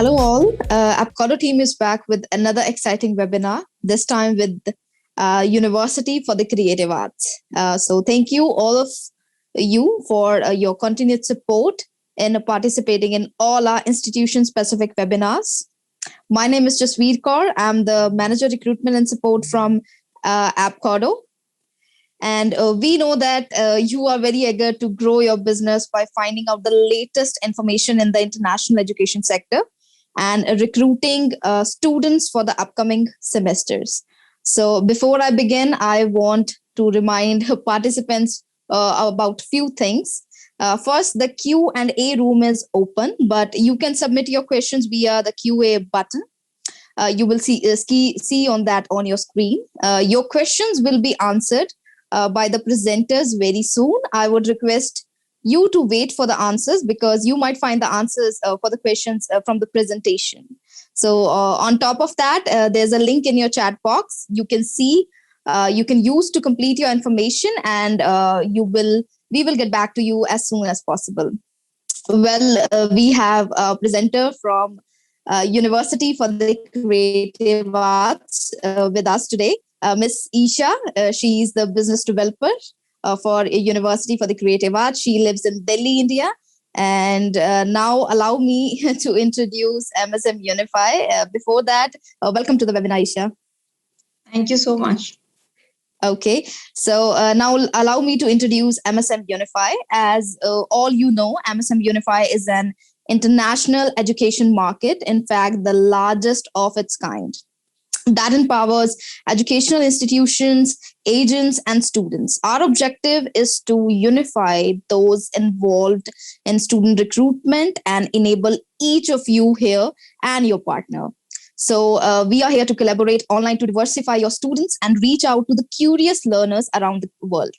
Hello all. Abcodo team is back with another exciting webinar, this time with University for the Creative Arts. So thank you all of you for your continued support in participating in all our institution-specific webinars. My name is Jasveer Kaur. I'm the Manager Recruitment and Support from Abcodo. And we know that you are very eager to grow your business by finding out the latest information in the international education sector and recruiting students for the upcoming semesters. So before I begin, I want to remind participants about a few things. First, the Q&A room is open, but you can submit your questions via the QA button. You will see on that on your screen. Your questions will be answered by the presenters very soon. I would request you to wait for the answers because you might find the answers for the questions from the presentation. So on top of that, there's a link in your chat box. You can see, you can use to complete your information, and we will get back to you as soon as possible. Well, we have a presenter from University for the Creative Arts with us today. Miss Isha, she is the business developer for University for the Creative Arts. She lives in Delhi, India. And now allow me to introduce MSM Unify. Before that, welcome to the webinar, Isha. Thank you so much. Okay, so now allow me to introduce MSM Unify. As all you know, MSM Unify is an international education market, in fact, the largest of its kind, that empowers educational institutions, agents, and students. Our objective is to unify those involved in student recruitment and enable each of you here and your partner. So we are here to collaborate online to diversify your students and reach out to the curious learners around the world.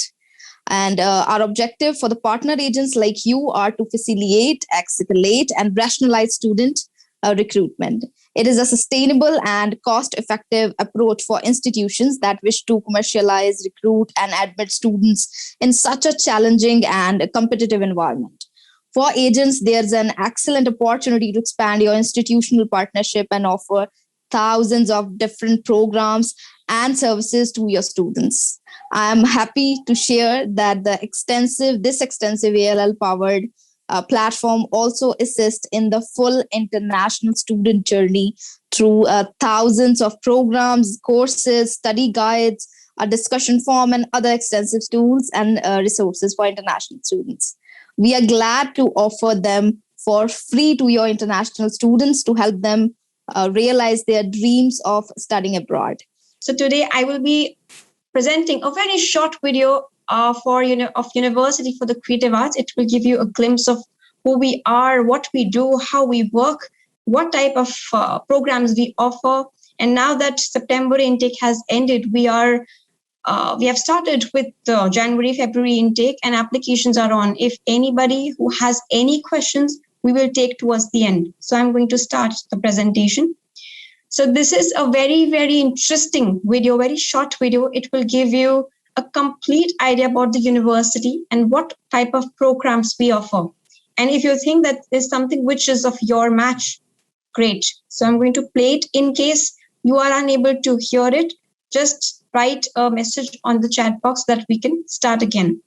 And our objective for the partner agents like you are to facilitate, accelerate, and rationalize student recruitment. It is a sustainable and cost-effective approach for institutions that wish to commercialize, recruit, and admit students in such a challenging and competitive environment. For agents, there's an excellent opportunity to expand your institutional partnership and offer thousands of different programs and services to your students. I'm happy to share that this extensive ALL-powered platform also assists in the full international student journey through thousands of programs, courses, study guides, a discussion forum, and other extensive tools and resources for international students. We are glad to offer them for free to your international students to help them realize their dreams of studying abroad. So today I will be presenting a very short video of University for the Creative Arts. It will give you a glimpse of who we are, what we do, how we work, what type of programs we offer. And now that September intake has ended, we have started with the January, February intake, and applications are on. If anybody who has any questions, we will take towards the end. So I'm going to start the presentation. So this is a very, very interesting video, very short video. It will give you a complete idea about the university and what type of programs we offer. And if you think that there's something which is of your match, great. So I'm going to play it. In case you are unable to hear it, just write a message on the chat box that we can start again.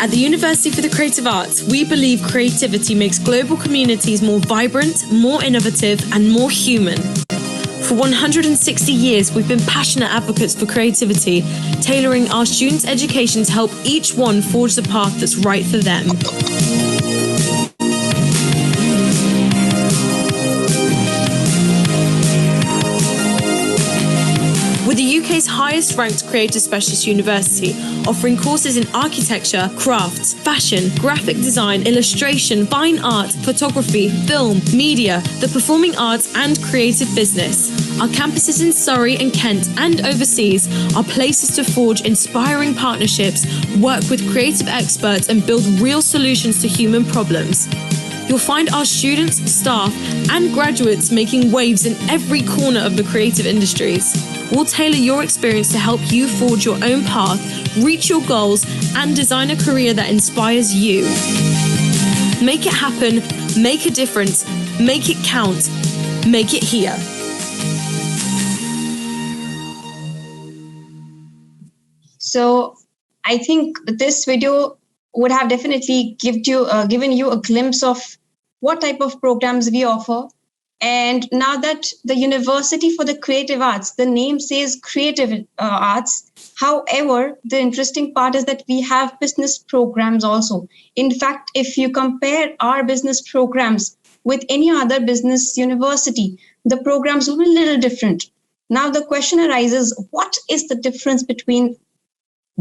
At the University for the Creative Arts, we believe creativity makes global communities more vibrant, more innovative, and more human. For 160 years, we've been passionate advocates for creativity, tailoring our students' education to help each one forge the path that's right for them. We're the UK's highest ranked creative specialist university, offering courses in architecture, crafts, fashion, graphic design, illustration, fine art, photography, film, media, the performing arts, and creative business. Our campuses in Surrey and Kent and overseas are places to forge inspiring partnerships, work with creative experts, and build real solutions to human problems. You'll find our students, staff, and graduates making waves in every corner of the creative industries. We'll tailor your experience to help you forge your own path, reach your goals, and design a career that inspires you. Make it happen, make a difference, make it count, make it here. So I think this video would have definitely given you a glimpse of what type of programs we offer. And now that the University for the Creative Arts, the name says creative arts. However, the interesting part is that we have business programs also. In fact, if you compare our business programs with any other business university, the programs will be a little different. Now the question arises, what is the difference between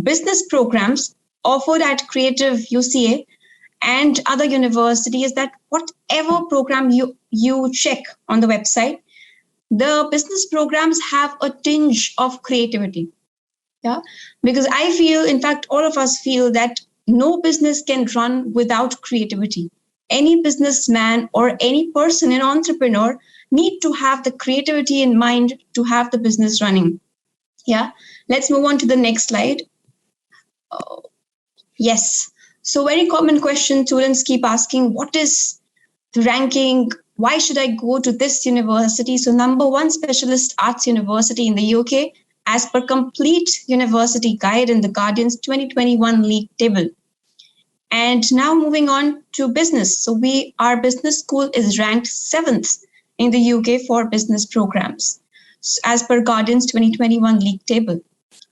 business programs offered at Creative UCA and other universities? That whatever program you check on the website, the business programs have a tinge of creativity. Yeah, because I feel, in fact, all of us feel that no business can run without creativity. Any businessman or any person, an entrepreneur, need to have the creativity in mind to have the business running. Yeah, let's move on to the next slide. Yes. So very common question students keep asking, what is the ranking? Why should I go to this university? So #1 specialist arts university in the UK as per complete university guide in the Guardian's 2021 league table. And now moving on to business. So our business school is ranked 7th in the UK for business programs as per Guardian's 2021 league table.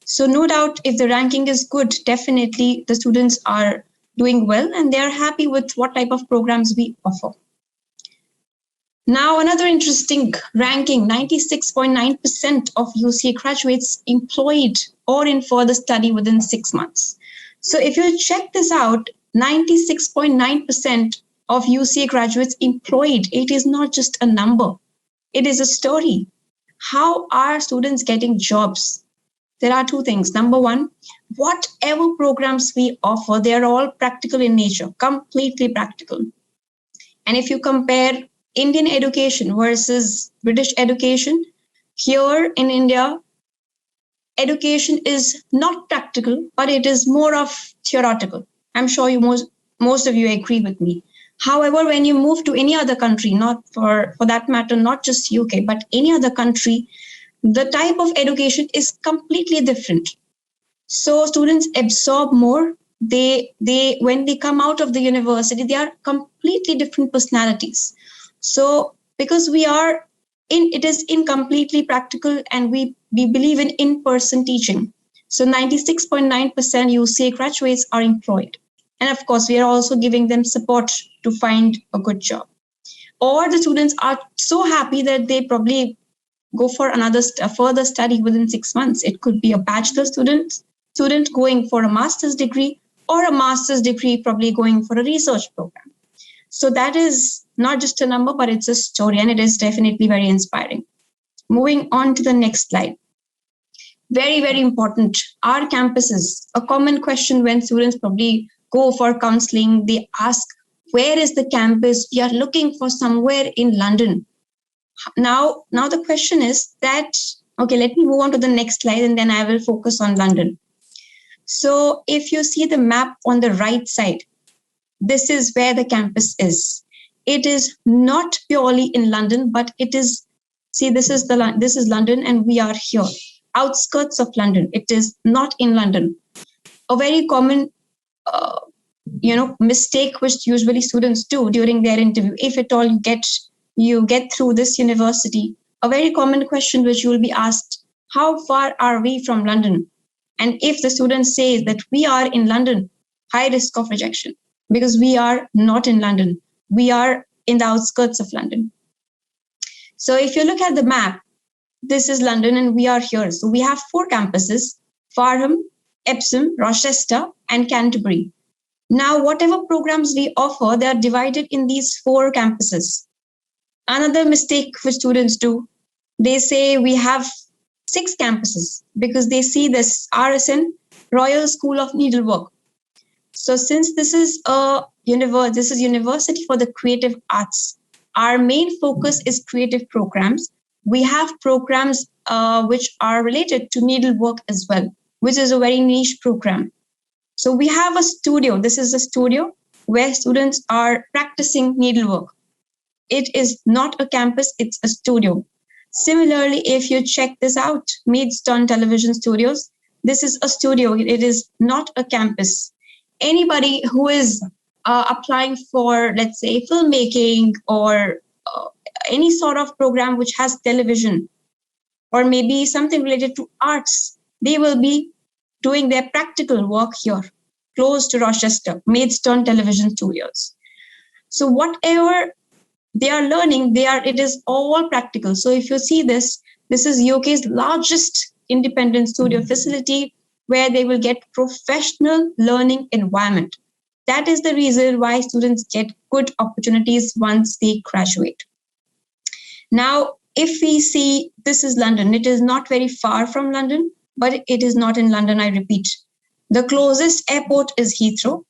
So no doubt if the ranking is good, definitely the students are doing well and they are happy with what type of programs we offer. Now another interesting ranking, 96.9% of UCA graduates employed or in further study within 6 months. So if you check this out, 96.9% of UCA graduates employed, it is not just a number, it is a story. How are students getting jobs? There are two things. #1, whatever programs we offer, they are all practical in nature, completely practical. And if you compare Indian education versus British education, here in India, education is not practical, but it is more of theoretical. I'm sure most of you agree with me. However, when you move to any other country, not for that matter, not just UK, but any other country, the type of education is completely different. So students absorb more. They when they come out of the university, they are completely different personalities. So because it is incompletely practical and we believe in in-person teaching. So 96.9% UCA graduates are employed. And of course, we are also giving them support to find a good job. Or the students are so happy that they probably go for another further study within 6 months. It could be a bachelor student going for a master's degree, or a master's degree probably going for a research program. So that is not just a number, but it's a story, and it is definitely very inspiring. Moving on to the next slide. Very, very important. Our campuses, a common question when students probably go for counseling, they ask, where is the campus? We are looking for somewhere in London. Now the question is that, okay, let me move on to the next slide and then I will focus on London. So if you see the map on the right side, this is where the campus is. It is not purely in London, but it is, see, this is London and we are here, outskirts of London. It is not in London. A very common mistake which usually students do during their interview, if at all you get through this university, a very common question which you will be asked, how far are we from London? And if the student says that we are in London, high risk of rejection, because we are not in London. We are in the outskirts of London. So if you look at the map, this is London and we are here. So we have 4 campuses, Farnham, Epsom, Rochester, and Canterbury. Now, whatever programs we offer, they are divided in these 4 campuses. Another mistake which students do, they say we have 6 campuses because they see this RSN, Royal School of Needlework. So since this is University for the Creative Arts, our main focus is creative programs. We have programs which are related to needlework as well, which is a very niche program. So we have a studio. This is a studio where students are practicing needlework. It is not a campus, it's a studio. Similarly, if you check this out, Maidstone Television Studios, this is a studio. It is not a campus. Anybody who is applying for, let's say, filmmaking or any sort of program which has television or maybe something related to arts, they will be doing their practical work here, close to Rochester, Maidstone Television Studios. So whatever they are learning, it is all practical. So if you see this is UK's largest independent studio facility where they will get professional learning environment. That is the reason why students get good opportunities once they graduate. Now, if we see, this is London. It is not very far from London, but it is not in London, I repeat. The closest airport is Heathrow.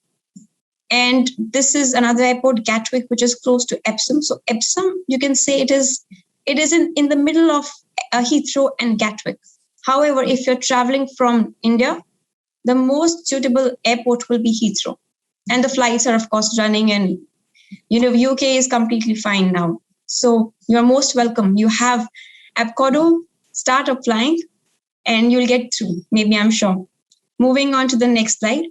And this is another airport, Gatwick, which is close to Epsom. So Epsom, you can say it is in the middle of Heathrow and Gatwick. However, if you're traveling from India, the most suitable airport will be Heathrow. And the flights are, of course, running, and UK is completely fine now. So you're most welcome. You have Abcodo, start applying, and you'll get through, maybe, I'm sure. Moving on to the next slide.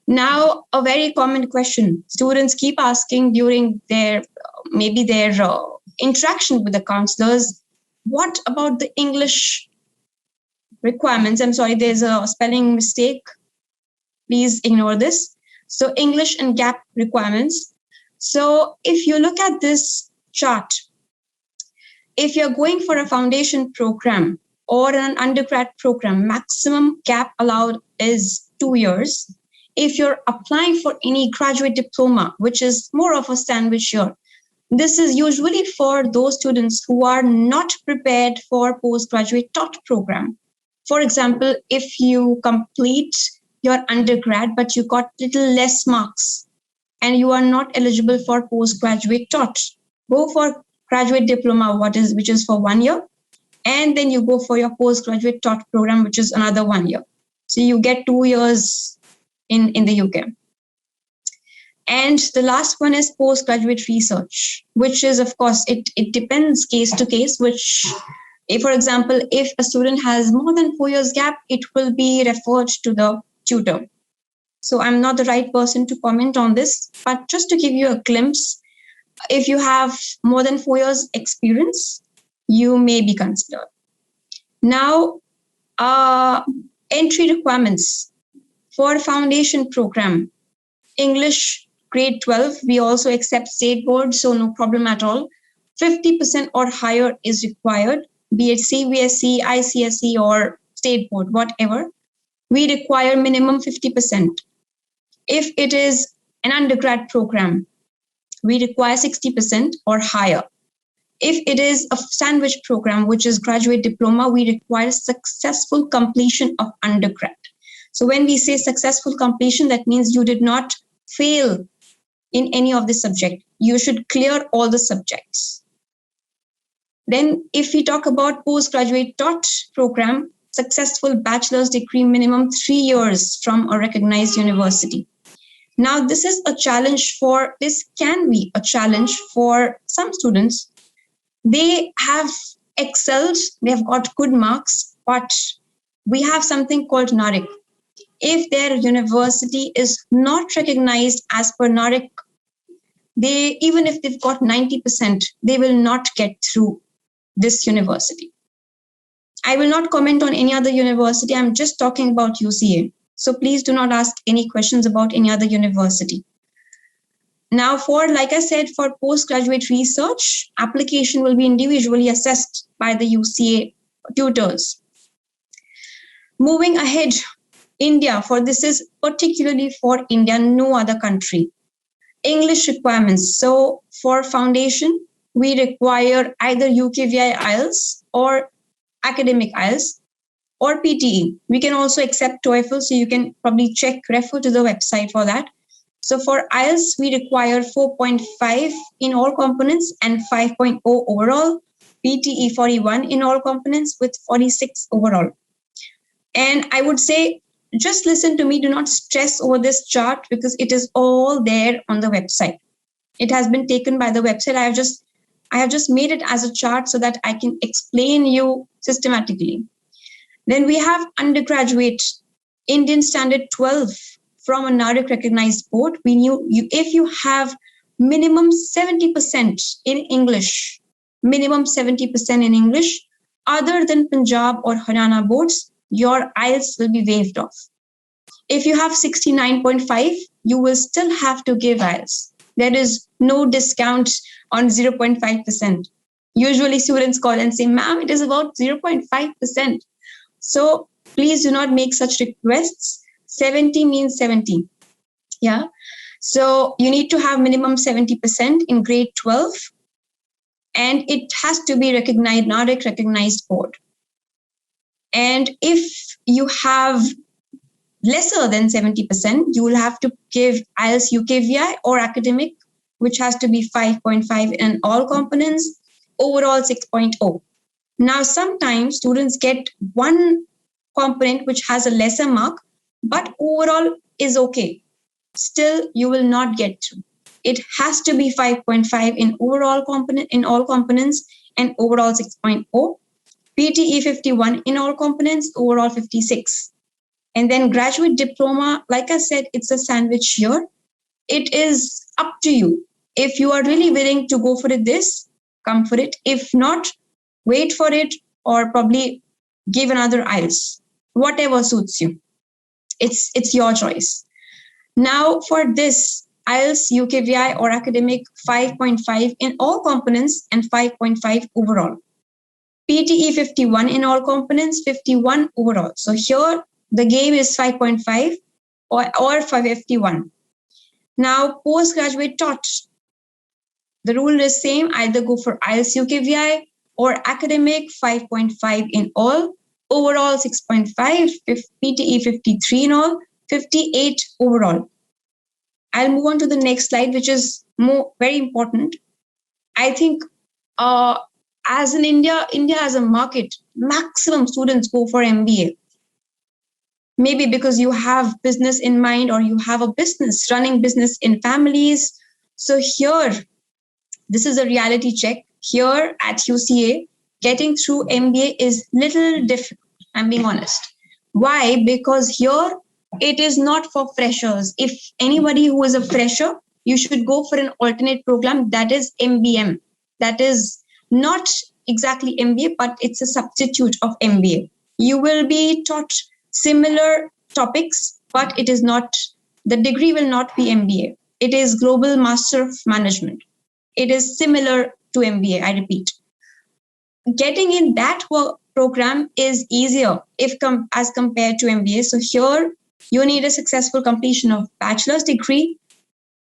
Now, a very common question students keep asking during their interaction with the counselors, what about the English requirements? I'm sorry, there's a spelling mistake. Please ignore this. So English and Gaap requirements. So if you look at this chart, if you're going for a foundation program or an undergrad program, maximum Gaap allowed is 2 years. If you're applying for any graduate diploma, which is more of a sandwich year, this is usually for those students who are not prepared for postgraduate taught program. For example, if you complete your undergrad, but you got little less marks and you are not eligible for postgraduate taught, go for graduate diploma, which is for 1 year. And then you go for your postgraduate taught program, which is another 1 year. So you get 2 years in the UK. And the last one is postgraduate research, which is, of course, it depends case to case, which, if, for example, if a student has more than 4 years gap, it will be referred to the tutor. So I'm not the right person to comment on this, but just to give you a glimpse, if you have more than 4 years experience, you may be considered. Now, entry requirements for foundation program, English grade 12, we also accept state board, so no problem at all. 50% or higher is required, be it CBSE, ICSE or state board, whatever. We require minimum 50%. If it is an undergrad program, we require 60% or higher. If it is a sandwich program, which is graduate diploma, we require successful completion of undergrad. So when we say successful completion, that means you did not fail in any of the subject. You should clear all the subjects. Then if we talk about postgraduate taught program, successful bachelor's degree, minimum 3 years from a recognized university. Now, this can be a challenge for some students. They have excelled, they have got good marks, but we have something called NARIC. If their university is not recognized as per NARIC, even if they've got 90%, they will not get through this university. I will not comment on any other university. I'm just talking about UCA. So please do not ask any questions about any other university. Now, like I said, for postgraduate research, application will be individually assessed by the UCA tutors. Moving ahead, India, this is particularly for India, no other country. English requirements. So for foundation, we require either UKVI IELTS or academic IELTS. or PTE. We can also accept TOEFL, so you can probably refer to the website for that. So for IELTS, we require 4.5 in all components and 5.0 overall. PTE 41 in all components with 46 overall. And I would say, just listen to me. Do not stress over this chart because it is all there on the website. It has been taken by the website. I have just made it as a chart so that I can explain you systematically. Then we have undergraduate Indian Standard 12 from a NARIC recognized board. If you have minimum 70% in English, other than Punjab or Haryana boards, your IELTS will be waived off. If you have 69.5, you will still have to give IELTS. There is no discount on 0.5%. Usually students call and say, ma'am, it is about 0.5%. So please do not make such requests. 70 means 70. Yeah. So you need to have minimum 70% in grade 12. And it has to be recognized, NARIC recognized board. And if you have lesser than 70%, you will have to give IELTS UKVI or academic, which has to be 5.5 in all components, overall 6.0. Now, sometimes students get one component which has a lesser mark, but overall is okay. Still, you will not get through. It has to be 5.5 in overall component, in all components, and overall 6.0. PTE 51 in all components, overall 56. And then graduate diploma, like I said, it's a sandwich here. It is up to you. If you are really willing to go for it, come for it. If not, wait for it or probably give another IELTS, whatever suits you. It's your choice. Now for this, IELTS, UKVI or academic, 5.5 in all components and 5.5 overall. PTE 51 in all components, 51 overall. So here the game is 5.5 or 551. Now postgraduate taught. The rule is same, either go for IELTS UKVI or academic, 5.5 in all, overall 6.5, PTE 53 in all, 58 overall. I'll move on to the next slide, which is very important. I think as in India as a market, maximum students go for MBA. Maybe because you have business in mind or you have a business, running business in families. So here, this is a reality check. Here at UCA, getting through MBA is little difficult, I'm being honest. Why? Because here, it is not for freshers. If anybody who is a fresher, you should go for an alternate program that is MBM. That is not exactly MBA, but it's a substitute of MBA. You will be taught similar topics, but it is not, the degree will not be MBA. It is Global Master of Management. It is similar to MBA, I repeat. Getting in that program is easier as compared to MBA. So here, you need a successful completion of bachelor's degree.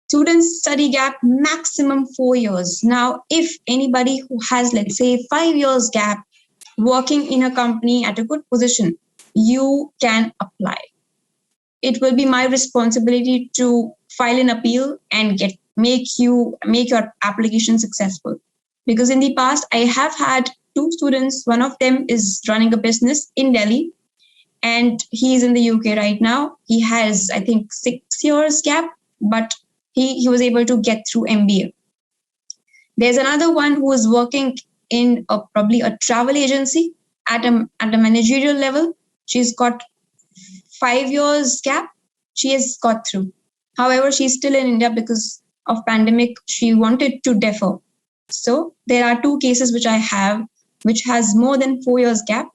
Students study gap maximum 4 years. Now, if anybody who has, let's say, 5 years gap working in a company at a good position, you can apply. It will be my responsibility to file an appeal and make your application successful. Because in the past, I have had 2 students. One of them is running a business in Delhi, and he's in the UK right now. He has, I think, 6 years gap, but he was able to get through MBA. There's another one who is working in probably a travel agency at a managerial level. She's got 5 years gap. She has got through. However, she's still in India because of pandemic. She wanted to defer. So there are 2 cases which I have, which has more than 4 years gap.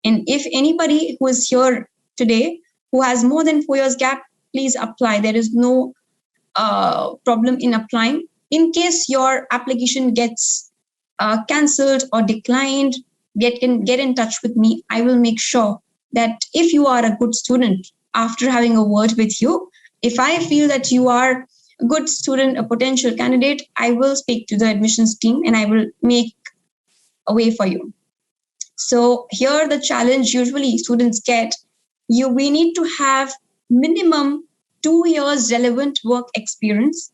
And if anybody who is here today who has more than 4 years gap, please apply. There is no problem in applying. In case your application gets cancelled or declined, get in touch with me. I will make sure that if you are a good student, after having a word with you, if I feel that you are a good student, a potential candidate, I will speak to the admissions team and I will make a way for you. So here the challenge usually students get, we need to have minimum 2 years relevant work experience,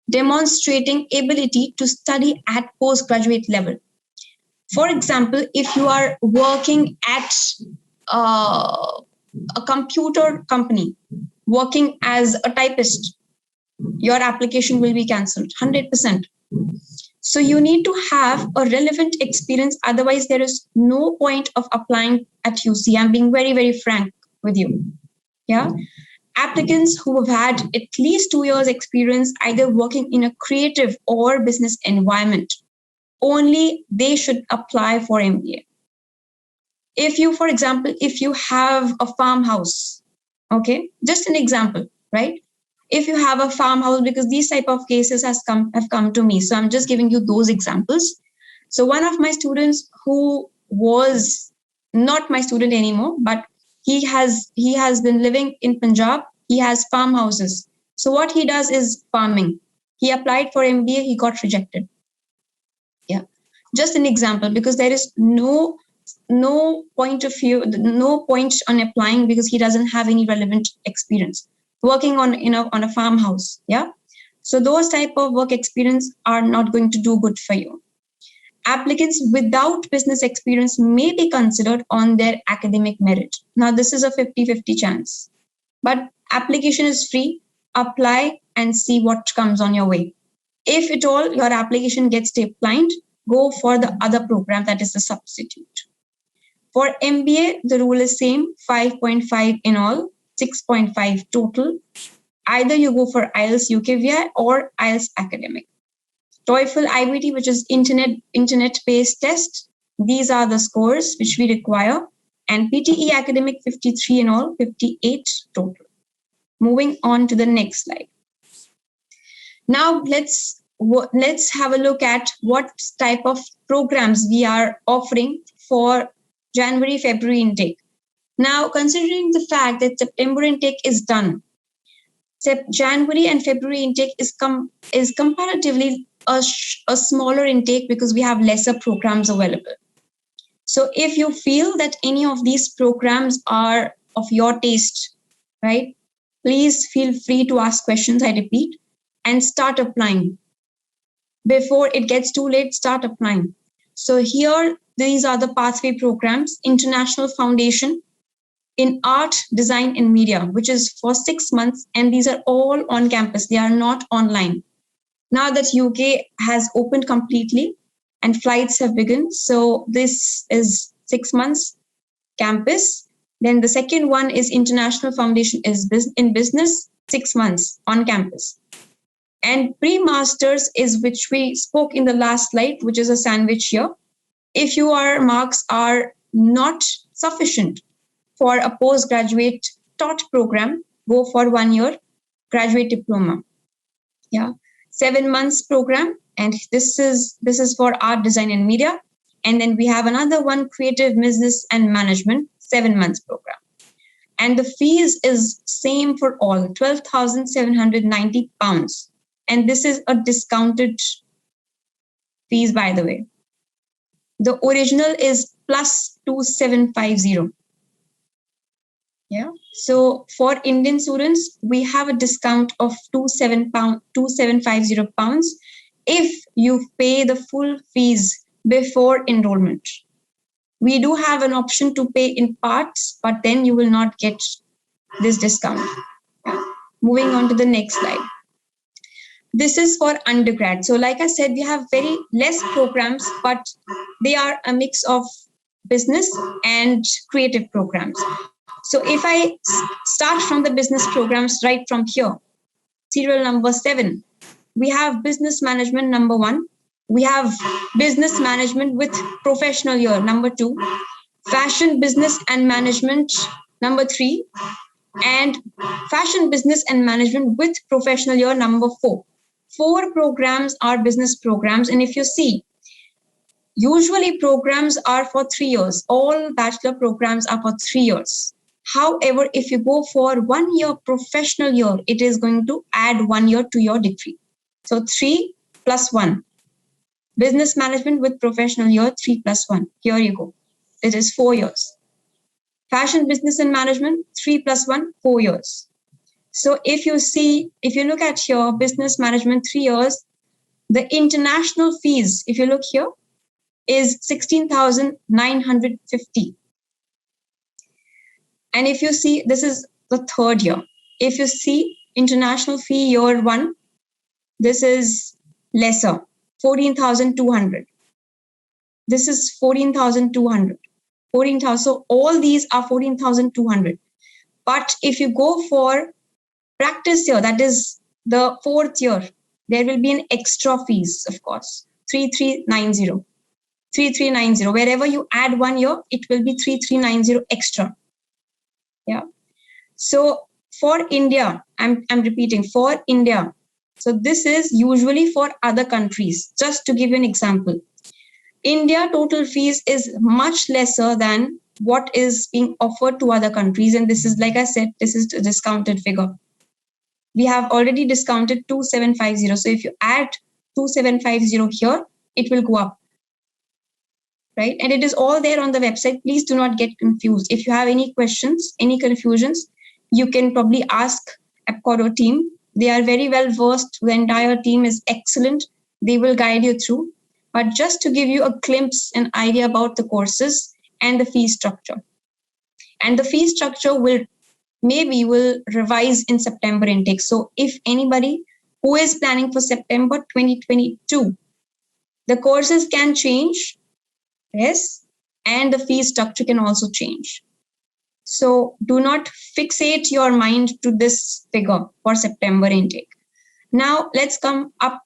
demonstrating ability to study at postgraduate level. For example, if you are working at a computer company, working as a typist, your application will be cancelled 100%. So you need to have a relevant experience. Otherwise, there is no point of applying at UC. I'm being very, very frank with you. Yeah. Applicants who have had at least 2 years experience, either working in a creative or business environment, only they should apply for MBA. If you, for example, if you have a farmhouse, okay, just an example, right? If you have a farmhouse, because these type of cases have come to me, so I'm just giving you those examples. So one of my students who was not my student anymore, but he has been living in Punjab. He has farmhouses. So what he does is farming. He applied for MBA. He got rejected. Yeah, just an example, because there is no point of view, no point on applying because he doesn't have any relevant experience working on a farmhouse. Yeah, so those type of work experience are not going to do good for you. Applicants without business experience may be considered on their academic merit. Now this is a 50-50 chance, but application is free. Apply and see what comes on your way. If at all your application gets declined, go for the other program, that is the substitute. For MBA, the rule is same, 5.5 in all, 6.5 total. Either you go for IELTS UKVI or IELTS academic. TOEFL IBT, which is internet-based test, these are the scores which we require. And PTE academic, 53 in all, 58 total. Moving on to the next slide. Now let's have a look at what type of programs we are offering for January, February intake. Now, considering the fact that September intake is done, January and February intake is comparatively a smaller intake because we have lesser programs available. So if you feel that any of these programs are of your taste, right, please feel free to ask questions, I repeat, and start applying. Before it gets too late, start applying. So here, these are the pathway programs: International Foundation in Art, Design and Media, which is for 6 months. And these are all on campus. They are not online. Now that UK has opened completely and flights have begun, so this is 6 months campus. Then the second one is International Foundation is in Business, 6 months on campus. And pre-masters is, which we spoke in the last slide, which is a sandwich here. If your marks are not sufficient for a postgraduate taught program, go for 1 year graduate diploma. Yeah, 7 months program, and this is for art, design and media. And then we have another one, creative business and management, 7 months program. And the fees is same for all, £12,790. And this is a discounted fees, by the way. The original is plus 2750. Yeah. So for Indian students, we have a discount of £2750 if you pay the full fees before enrollment. We do have an option to pay in parts, but then you will not get this discount. Yeah. Moving on to the next slide. This is for undergrad. So like I said, we have very less programs, but they are a mix of business and creative programs. So if I start from the business programs right from here, serial number 7, we have business management number 1. We have business management with professional year number 2, fashion business and management number 3, and fashion business and management with professional year number 4. 4 programs are business programs. And if you see, usually programs are for 3 years. All bachelor programs are for 3 years. However, if you go for 1 year professional year, it is going to add 1 year to your degree. So 3 plus 1. Business management with professional year, 3 plus 1. Here you go. it is 4 years. Fashion business and management, 3 + 1, 4 years. So if you look at your business management, 3 years, the international fees, if you look here, is 16,950. And if you see, this is the 3rd year. If you see international fee year 1, this is lesser, 14,200. This is 14,200. 14,000. So all these are 14,200. But if you go for practice year, that is the 4th year, there will be an extra fees, of course, 3390. 3390. Wherever you add 1 year, it will be 3390 extra. Yeah. So for India, I'm repeating, for India. So this is usually for other countries. Just to give you an example, India total fees is much lesser than what is being offered to other countries. And this is, like I said, this is a discounted figure. We have already discounted 2750. So if you add 2750 here, it will go up. Right? And it is all there on the website. Please do not get confused. If you have any questions, any confusions, you can probably ask Abcodo team. They are very well versed. The entire team is excellent. They will guide you through. But just to give you a glimpse, an idea about the courses and the fee structure. And the fee structure will revise in September intake. So if anybody who is planning for September 2022, the courses can change. Yes, and the fee structure can also change. So do not fixate your mind to this figure for September intake. Now let's come up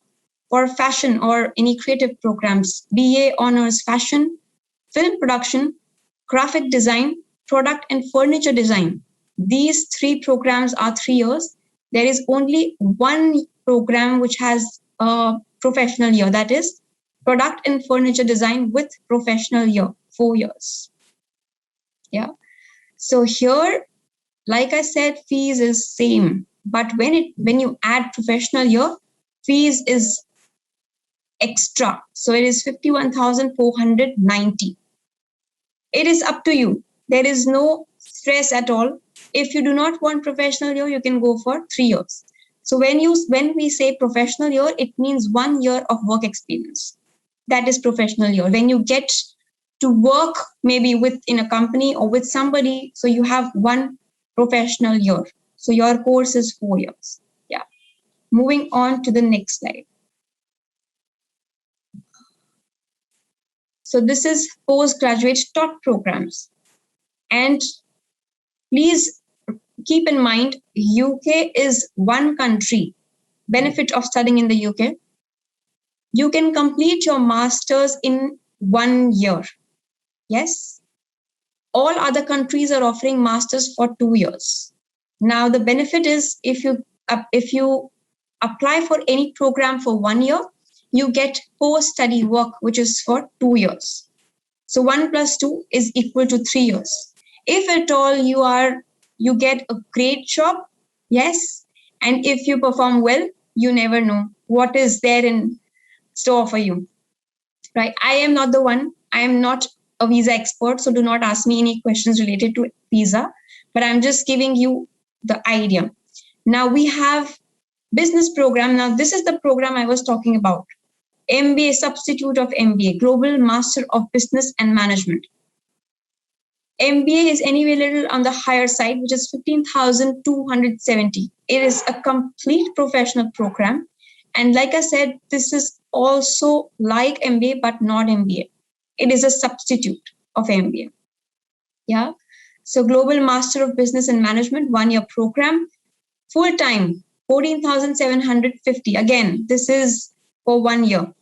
for fashion or any creative programs. BA honors fashion, film production, graphic design, product and furniture design. These 3 programs are 3 years. There is only one program which has a professional year, that is product and furniture design with professional year, 4 years. Yeah. So here, like I said, fees is same, but when you add professional year, fees is extra. So it is 51,490. It is up to you. There is no stress at all. If you do not want professional year, you can go for 3 years. So when we say professional year, it means 1 year of work experience. That is professional year. When you get to work maybe in a company or with somebody, so you have 1 professional year. So your course is 4 years. Yeah. Moving on to the next slide. So this is postgraduate taught programs. And please keep in mind, UK is one country. Benefit of studying in the UK. You can complete your master's in 1 year. Yes. All other countries are offering masters for 2 years. Now the benefit is if you apply for any program for 1 year, you get post-study work, which is for 2 years. So 1 + 2 is equal to 3 years. If at all you get a great job, yes. And if you perform well, you never know what is there in store for you, right? I am not the one. I am not a visa expert, so do not ask me any questions related to visa, but I'm just giving you the idea. Now we have business program. Now this is the program I was talking about. MBA, substitute of MBA, Global Master of Business and Management. MBA is anyway a little on the higher side, which is 15,270. It is a complete professional program. And like I said, this is also like MBA, but not MBA. It is a substitute of MBA. Yeah. So Global Master of Business and Management, 1 year program, full time, 14,750. Again, this is for 1 year.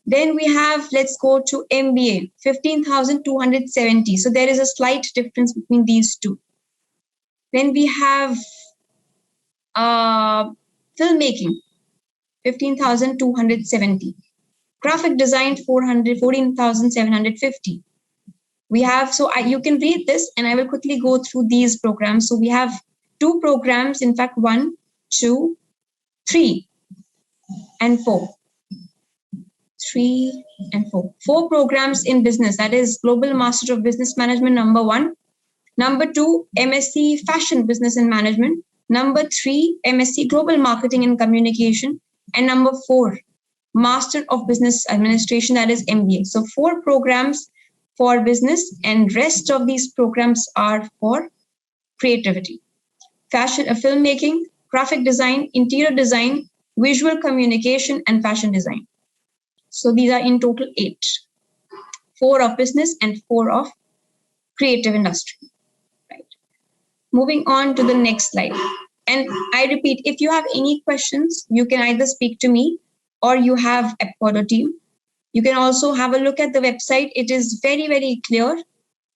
Then we have, let's go to MBA, 15,270. So there is a slight difference between these two. Then we have filmmaking, 15,270. Graphic design, 14,750. We have, you can read this and I will quickly go through these programs. So we have 2 programs, in fact, 1, 2, 3, and 4. 3 and 4. 4 programs in business. That is Global Master of Business Management, number 1. Number 2, MSc Fashion Business and Management. Number 3, MSc Global Marketing and Communication. And number 4, Master of Business Administration, that is MBA. So 4 programs for business, and rest of these programs are for creativity. Fashion, filmmaking, graphic design, interior design, visual communication, and fashion design. So these are in total 8. 4 of business and 4 of creative industry. Right. Moving on to the next slide. And I repeat, if you have any questions, you can either speak to me or you have Abcodo team. You can also have a look at the website. It is very, very clear.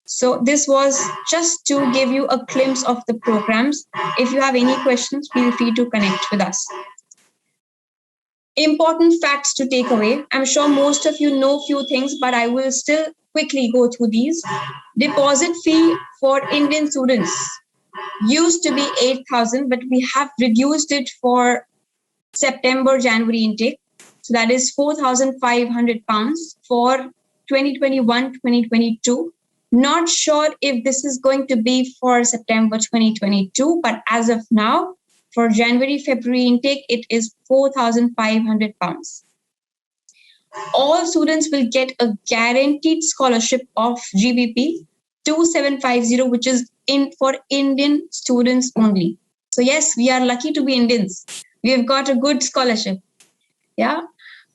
So this was just to give you a glimpse of the programs. If you have any questions, feel free to connect with us. Important facts to take away. I'm sure most of you know few things, but I will still quickly go through these. Deposit fee for Indian students used to be 8,000, but we have reduced it for September-January intake. So that is £4,500 for 2021-2022. Not sure if this is going to be for September 2022, but as of now, for January-February intake, it is £4,500. All students will get a guaranteed scholarship of GBP 2750, which is for Indian students only. So yes, we are lucky to be Indians. We have got a good scholarship. Yeah.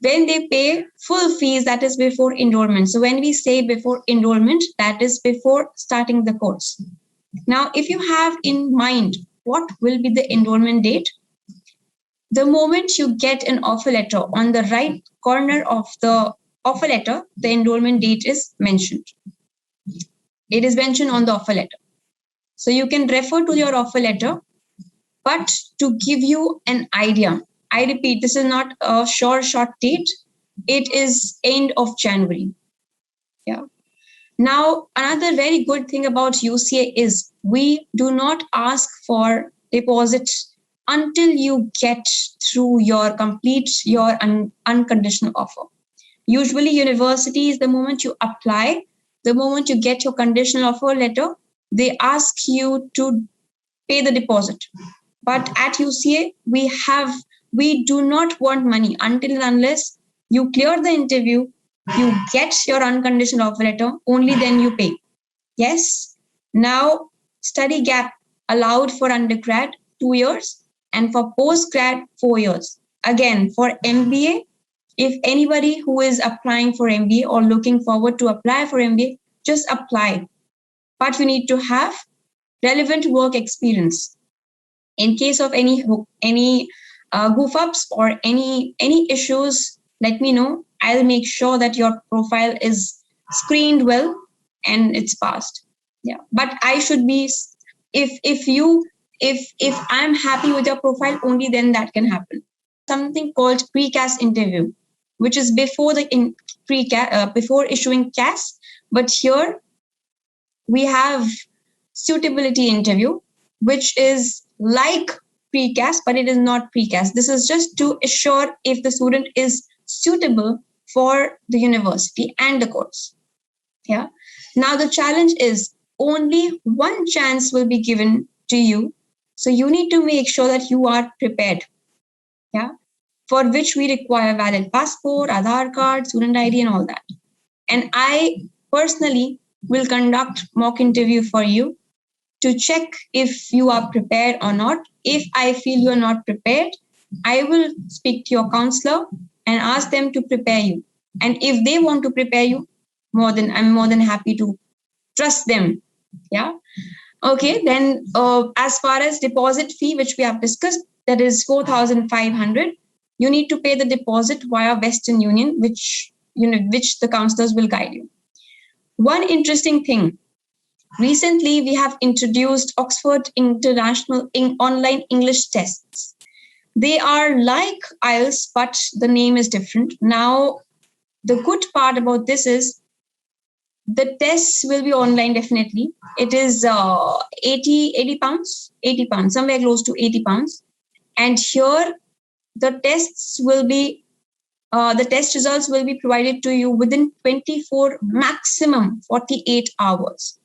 When they pay full fees, that is before enrollment. So when we say before enrollment, that is before starting the course. Now, if you have in mind what will be the enrollment date, the moment you get an offer letter, on the right corner of the offer letter, the enrollment date is mentioned. It is mentioned on the offer letter. So you can refer to your offer letter, but to give you an idea, I repeat, this is not a short date. It is end of January. Yeah. Now, another very good thing about UCA is we do not ask for deposit until you get through your unconditional offer. Usually universities, the moment you apply, the moment you get your conditional offer letter, they ask you to pay the deposit. But at UCA, we do not want money until and unless you clear the interview, you get your unconditional offer letter, only then you pay. Yes. Now, study gap allowed for undergrad 2 years and for postgrad 4 years. Again, for MBA, if anybody who is applying for MBA or looking forward to apply for MBA, just apply. But you need to have relevant work experience. In case of any goof ups or any issues, let me know. I'll make sure that your profile is screened well and it's passed. Yeah, but I should be, if I'm happy with your profile, only then that can happen. Something called Precast Interview, which is before before issuing CAS, but here we have Suitability Interview, which is like Precast, but it is not Precast. This is just to assure if the student is suitable for the university and the course. Yeah. Now the challenge is only one chance will be given to you. So you need to make sure that you are prepared. Yeah. For which we require valid passport, Aadhaar card, student ID, and all that. And I personally will conduct mock interview for you to check if you are prepared or not. If I feel you are not prepared, I will speak to your counselor and ask them to prepare you. And if they want to prepare you, I'm more than happy to trust them. Yeah. Okay. Then as far as deposit fee, which we have discussed, that is 4,500. You need to pay the deposit via Western Union, which the counselors will guide you. One interesting thing. Recently, we have introduced Oxford International Online English Tests. They are like IELTS, but the name is different. Now, the good part about this is the tests will be online definitely. It is 80 pounds, somewhere close to 80 pounds. And here, the tests will be the test results will be provided to you within 24, maximum 48 hours.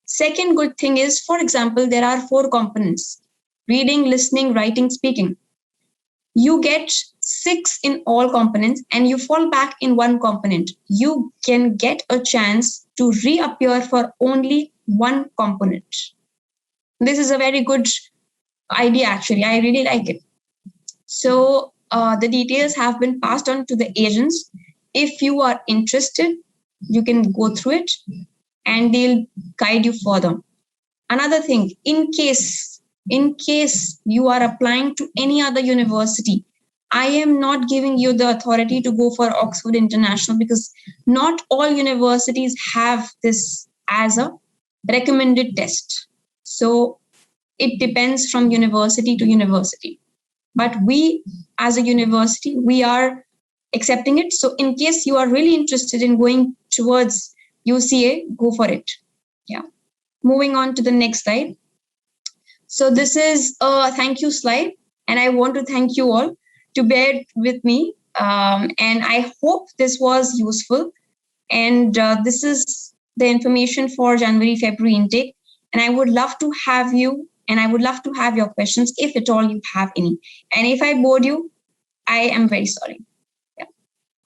Second good thing is, for example, there are 4 components: reading, listening, writing, speaking. You get 6 in all components and you fall back in one component. You can get a chance to reappear for only one component. This is a very good idea, actually. I really like it. So the details have been passed on to the agents. If you are interested, you can go through it and they'll guide you further. Another thing, in case you are applying to any other university, I am not giving you the authority to go for Oxford International, because not all universities have this as a recommended test. So it depends from university to university. But we, as a university, we are accepting it. So in case you are really interested in going towards UCA, go for it. Yeah. Moving on to the next slide. So this is a thank you slide, and I want to thank you all to bear with me. And I hope this was useful. And this is the information for January, February intake. And I would love to have you, and I would love to have your questions if at all you have any. And if I bored you, I am very sorry. Yeah.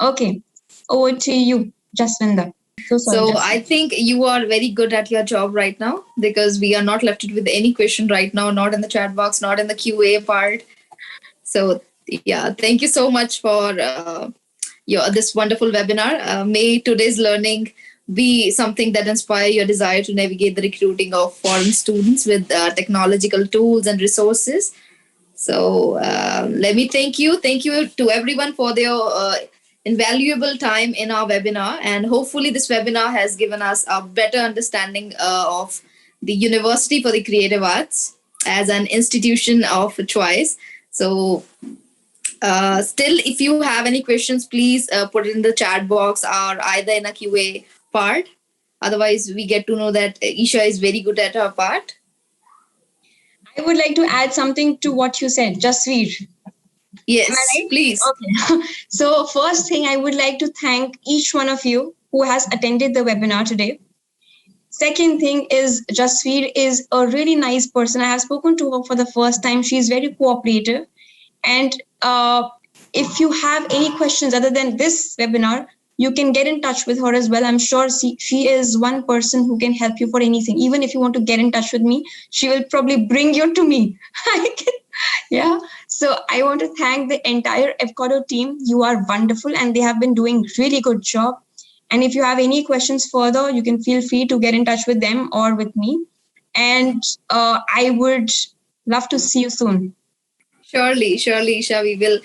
Okay, over to you, Jaswinder. So I think you are very good at your job right now, because we are not left with any question right now, not in the chat box, not in the QA part. So yeah, thank you so much for this wonderful webinar. May today's learning be something that inspire your desire to navigate the recruiting of foreign students with technological tools and resources. So let me thank you to everyone for their invaluable time in our webinar, and hopefully this webinar has given us a better understanding of the University for the Creative Arts as an institution of choice. So still, if you have any questions, please put it in the chat box or either in a QA part. Otherwise, we get to know that Isha is very good at her part. I would like to add something to what you said, Jasveer. Yes, right? please. Okay. So first thing, I would like to thank each one of you who has attended the webinar today. Second thing is, Jasveer is a really nice person. I have spoken to her for the first time. She's very cooperative. And if you have any questions other than this webinar, you can get in touch with her as well. I'm sure she is one person who can help you for anything. Even if you want to get in touch with me, she will probably bring you to me. Yeah. So I want to thank the entire Abcodo team. You are wonderful, and they have been doing really good job. And if you have any questions further, you can feel free to get in touch with them or with me. And I would love to see you soon. Surely, Isha, we will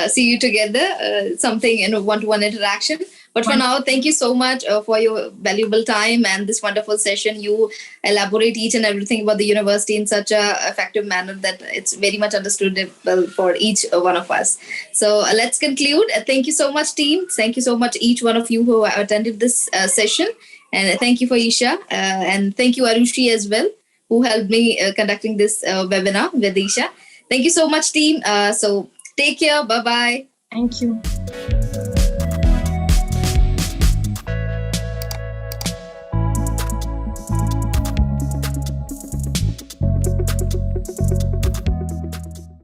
see you together, something in a one-to-one interaction. But for now, thank you so much for your valuable time and this wonderful session. You elaborate each and everything about the university in such a effective manner that it's very much understandable for each one of us. So let's conclude. Thank you so much, team. Thank you so much, each one of you who attended this session. And thank you for Isha. And thank you, Arushi, as well, who helped me conducting this webinar with Isha. Thank you so much, team. So take care. Bye-bye. Thank you.